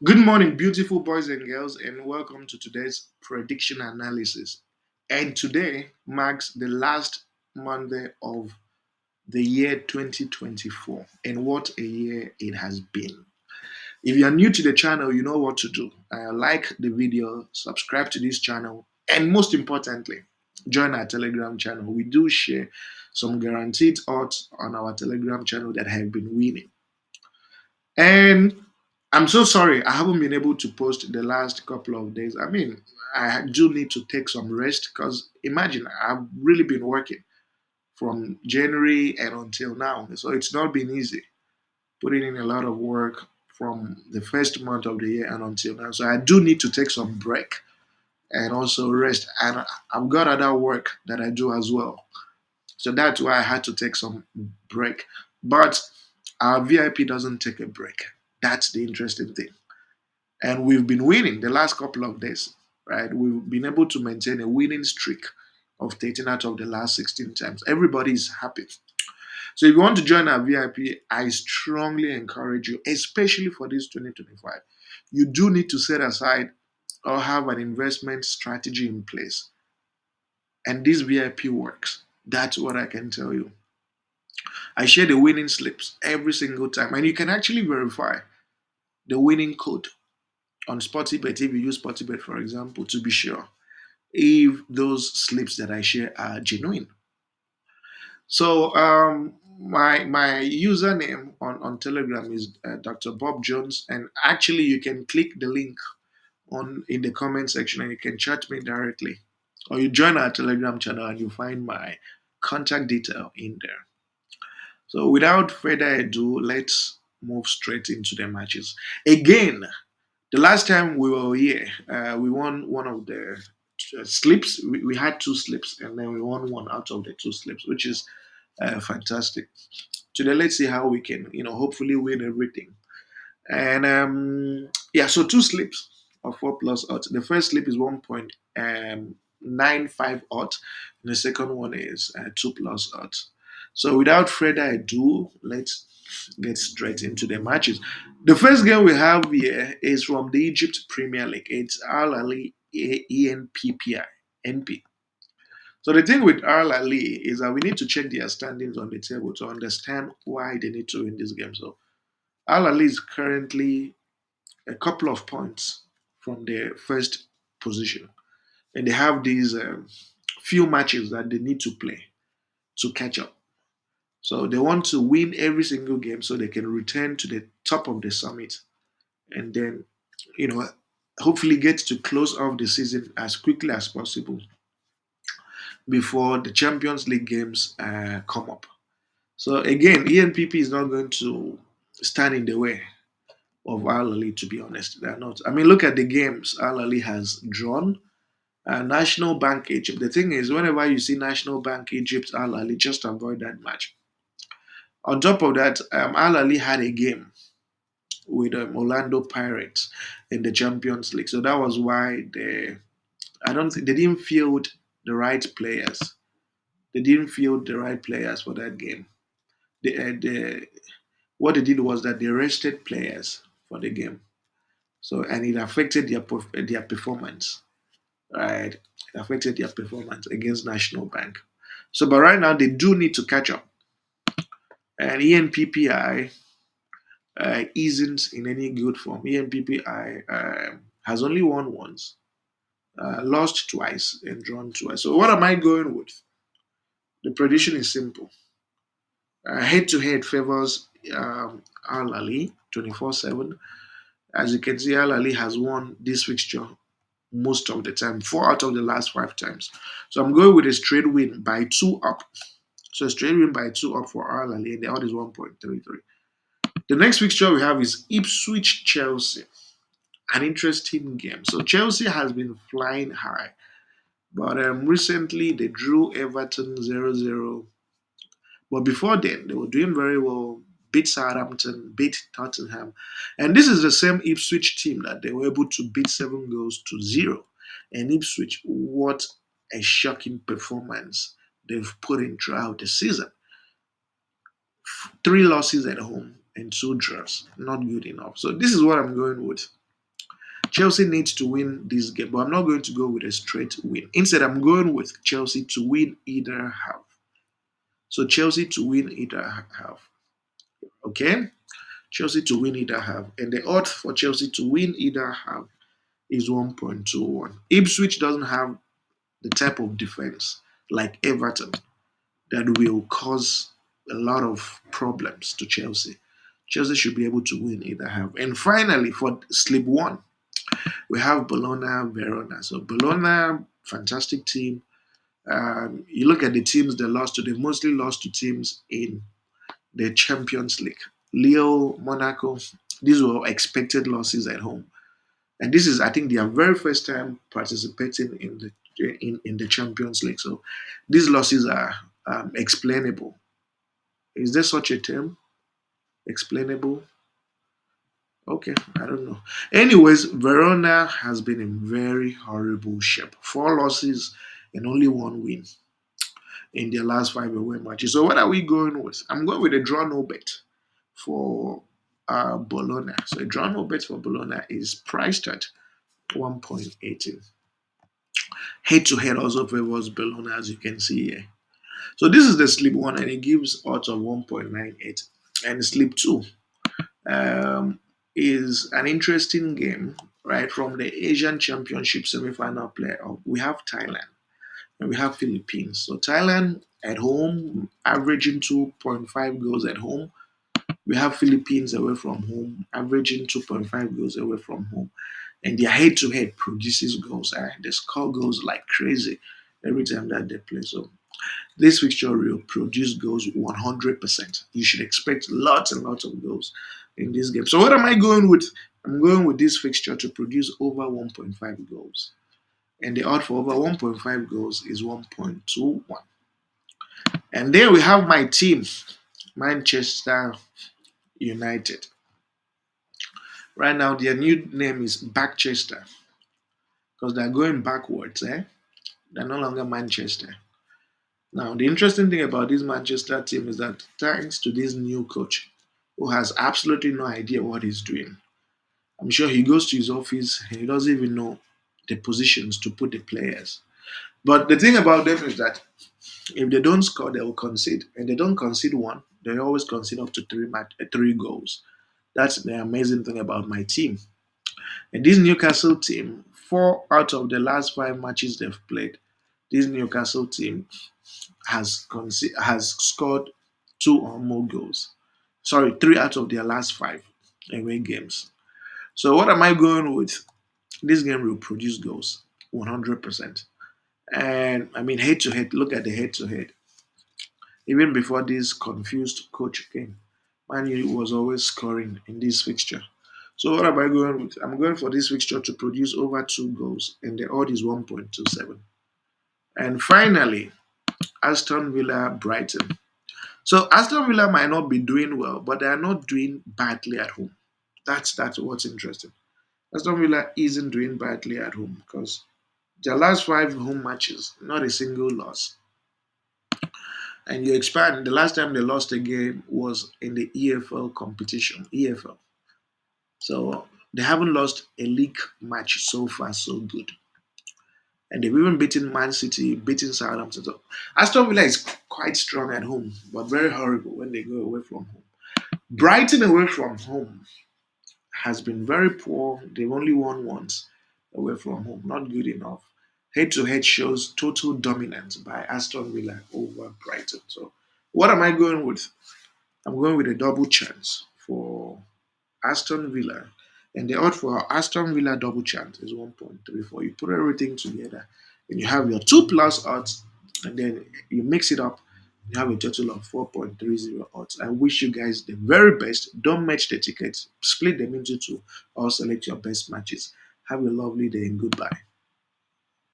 Good morning, beautiful boys and girls, and welcome to today's prediction analysis. And today marks the last Monday of the year 2024, and what a year it has been. If you are new to the channel, you know what to do. Like the video, subscribe to this channel, and most importantly, join our Telegram channel. We do share some guaranteed odds on our Telegram channel that have been winning. And I'm so sorry I haven't been able to post the last couple of days. I mean, I do need to take some rest because imagine I've really been working from January and until now. So it's not been easy putting in a lot of work from the first month of the year and until now. So I do need to take some break and also rest. And I've got other work that I do as well. So that's why I had to take some break. But our VIP doesn't take a break. That's the interesting thing. And we've been winning the last couple of days, right? We've been able to maintain a winning streak of 13 out of the last 16 times. Everybody is happy. So if you want to join our VIP, I strongly encourage you, especially for this 2025. You do need to set aside or have an investment strategy in place. And this VIP works. That's what I can tell you. I share the winning slips every single time, and you can actually verify the winning code on Sportybet if you use Sportybet, for example, to be sure if those slips that I share are genuine. So my username on Telegram is Dr. Bob Jones, and actually you can click the link on in the comment section and you can chat me directly, or you join our Telegram channel and you find my contact detail in there. So without further ado, let's move straight into the matches. Again, the last time we were here, we won one of the slips. We had two slips, and then we won one out of the two slips, which is fantastic. Today, let's see how we can, hopefully win everything. And yeah, so two slips of 4 plus odds. The first slip is 1.95 odds, and the second one is 2 plus odds. So without further ado, let's get straight into the matches. The first game we have here is from the Egypt Premier League. It's Ahli EMPPPI. NP. So the thing with Ahli is that we need to check their standings on the table to understand why they need to win this game. So Ahli is currently a couple of points from their first position, and they have these few matches that they need to play to catch up. So they want to win every single game so they can return to the top of the summit and then, you know, hopefully get to close off the season as quickly as possible before the Champions League games come up. So again, ENPP is not going to stand in the way of Al Ali, to be honest. They're not. I mean, look at the games Al Ali has drawn. National Bank Egypt. The thing is, whenever you see National Bank Egypt, Al Ali, just avoid that match. On top of that, Al Ali had a game with Orlando Pirates in the Champions League. So that was why I don't think they didn't field the right players. They didn't field the right players for that game. What they did was that they rested players for the game. So and it affected their performance, right? It affected their performance against National Bank. So, but right now they do need to catch up. And ENPPI isn't in any good form. ENPPI has only won once, lost twice, and drawn twice. So, what am I going with? The prediction is simple. Head to head favors Al Ali 24/7. As you can see, Al Ali has won this fixture most of the time, 4 out of the last 5 times. So, I'm going with a straight win by 2 up. So, a straight win by 2 up for Al Ali, and the odd is 1.33. The next fixture we have is Ipswich Chelsea. An interesting game. So Chelsea has been flying high, but recently they drew Everton 0-0. But before then, they were doing very well. Beat Southampton, beat Tottenham. And this is the same Ipswich team that they were able to beat 7 goals to 0. And Ipswich, what a shocking performance they've put in throughout the season. 3 losses at home and 2 draws. Not good enough. So this is what I'm going with. Chelsea needs to win this game, but I'm not going to go with a straight win. Instead, I'm going with Chelsea to win either half. So Chelsea to win either half. Okay? Chelsea to win either half. And the odds for Chelsea to win either half is 1.21. Ipswich doesn't have the type of defense like Everton that will cause a lot of problems to Chelsea. Chelsea should be able to win either half. And finally, for sleep one, we have Bologna Verona. So Bologna, fantastic team. You look at the teams they lost to, they mostly lost to teams in the Champions League. Lille, Monaco, these were expected losses at home. And this is, I think, their very first time participating in the Champions League. So these losses are explainable. Is there such a term? Explainable? Okay, I don't know. Anyways, Verona has been in very horrible shape. Four losses and only one win in their last five away matches. So what are we going with? I'm going with a draw no bet for Bologna. So a draw no bet for Bologna is priced at 1.18. Head to head also favors Bologna, as you can see here. So this is the sleep one, and it gives odds of 1.98. And sleep two is an interesting game, right? From the Asian Championship semi-final playoff, we have Thailand and we have Philippines. So Thailand at home, averaging 2.5 goals at home. We have Philippines away from home, averaging 2.5 goals away from home. And their head-to-head produces goals. They score goals like crazy every time that they play. So this fixture will produce goals 100%. You should expect lots and lots of goals in this game. So what am I going with? I'm going with this fixture to produce over 1.5 goals. And the odd for over 1.5 goals is 1.21. And then we have my team, Manchester United. Right now, their new name is Backchester because they're going backwards. They're no longer Manchester. Now, the interesting thing about this Manchester team is that thanks to this new coach who has absolutely no idea what he's doing, I'm sure he goes to his office and he doesn't even know the positions to put the players. But the thing about them is that if they don't score, they will concede. And they don't concede one, they always concede up to three goals. That's the amazing thing about my team. And this Newcastle team, four out of the last five matches they've played, this Newcastle team has scored two or more goals. Sorry, three out of their last five away games. So what am I going with? This game will produce goals 100%. And I mean, head to head, look at the head to head. Even before this confused coach came, Man U was always scoring in this fixture. So what am I going with? I'm going for this fixture to produce over two goals, and the odd is 1.27. And finally, Aston Villa Brighton. So Aston Villa might not be doing well, but they are not doing badly at home. That's what's interesting. Aston Villa isn't doing badly at home because their last five home matches, not a single loss. And you expand, the last time they lost a game was in the EFL competition, EFL. So they haven't lost a league match so far, so good. And they've even beaten Man City, beaten Southampton. So Aston Villa is quite strong at home, but very horrible when they go away from home. Brighton away from home has been very poor. They've only won once away from home. Not good enough. Head to head shows total dominance by Aston Villa over Brighton. So, what am I going with? I'm going with a double chance for Aston Villa. And the odd for Aston Villa double chance is 1.34. You put everything together and you have your two plus odds, and then you mix it up. You have a total of 4.30 odds. I wish you guys the very best. Don't match the tickets, split them into two, or select your best matches. Have a lovely day and goodbye.